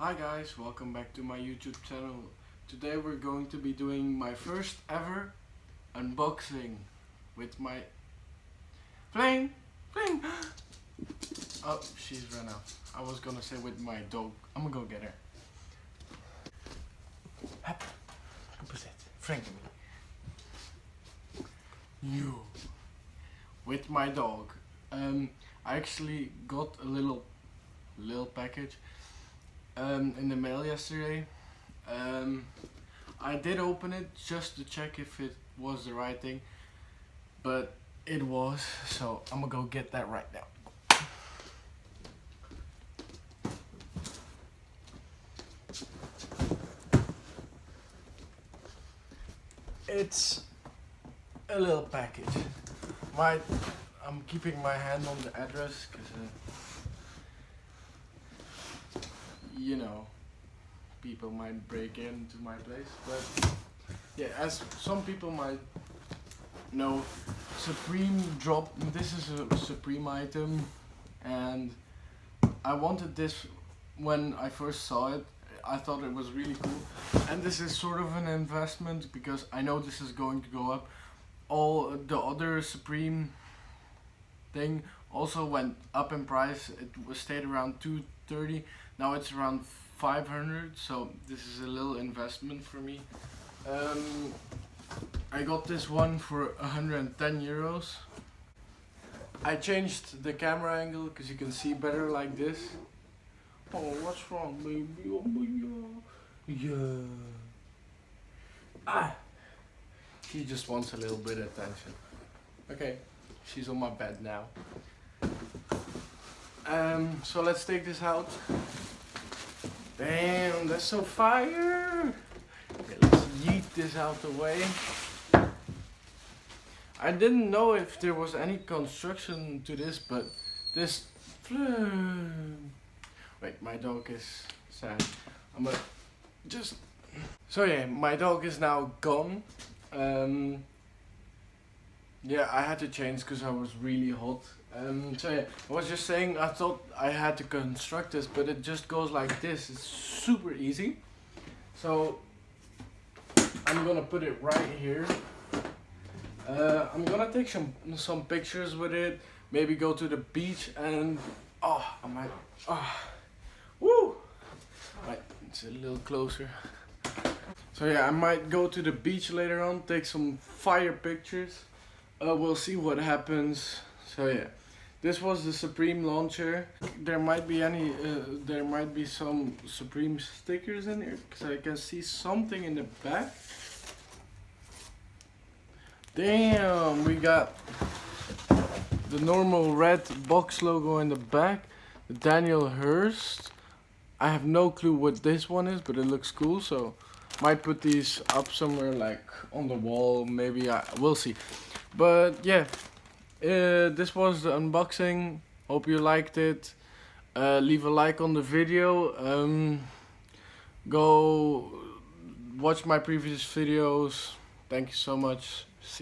Hi guys, welcome back to my YouTube channel. Today we're going to be doing my first ever unboxing with my Flame! Oh, she's run out. I was gonna say with my dog. I'm gonna go get her. Hup. Frank me. You. With my dog. I actually got a little package in the mail yesterday. I did open it just to check if it was the right thing, but it was, so I'm gonna go get that right now. It's a little package. I'm keeping my hand on the address because you know, people might break into my place, but yeah, as some people might know, Supreme dropped. This is a Supreme item, and I wanted this when I first saw it. I thought it was really cool, and this is sort of an investment because I know this is going to go up. All the other Supreme thing also went up in price. It stayed around $230. Now it's around 500. So this is a little investment for me. I got this one for 110 euros. I changed the camera angle because you can see better like this. Oh, what's wrong, baby? Oh, yeah. Ah. She just wants a little bit of attention. Okay, she's on my bed now. So let's take this out. Damn, that's so fire! Okay, let's yeet this out the way. I didn't know if there was any construction to this, but this... Wait, my dog is sad. I'm gonna just... So yeah, my dog is now gone. Yeah, I had to change because I was really hot. So yeah, I was just saying, I thought I had to construct this, but it just goes like this. It's super easy. So I'm gonna put it right here. I'm gonna take some pictures with it. Maybe go to the beach and I might woo. Right, it's a little closer. So yeah, I might go to the beach later on, take some fire pictures. We'll see what happens. So yeah, this was the Supreme launcher. There might be some Supreme stickers in here because I can see something in the back. Damn, we got the normal red box logo in the back. The Daniel Hurst. I have no clue what this one is, but it looks cool. So might put these up somewhere like on the wall. Maybe we'll see. But yeah, this was the unboxing. Hope you liked it. Leave a like on the video. Go watch my previous videos. Thank you so much. See